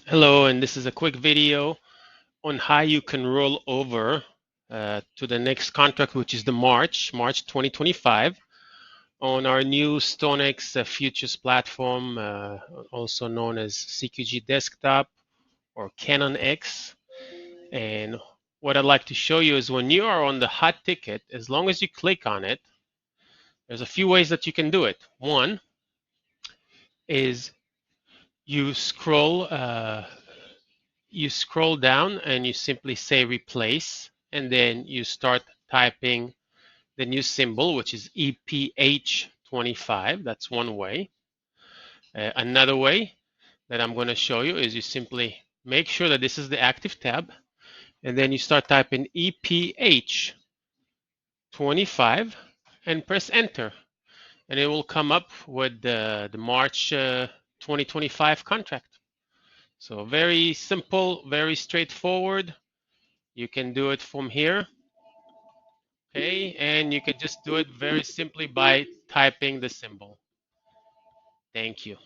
Hello, and this is a quick video on how you can roll over to the next contract, which is the March 2025, on our new StoneX Futures platform, also known as CQG Desktop or CannonX. And what I'd like to show you is when you are on the hot ticket, as long as you click on it, there's a few ways that you can do it. One is you scroll down and you simply say replace, and then you start typing the new symbol, which is EPH25. That's one way. Another way that I'm going to show you is you simply make sure that this is the active tab, and then you start typing EPH25 and press enter, and it will come up with the March 2025 contract. So very simple, very straightforward. You can do it from here. Okay, and you can just do it very simply by typing the symbol. Thank you.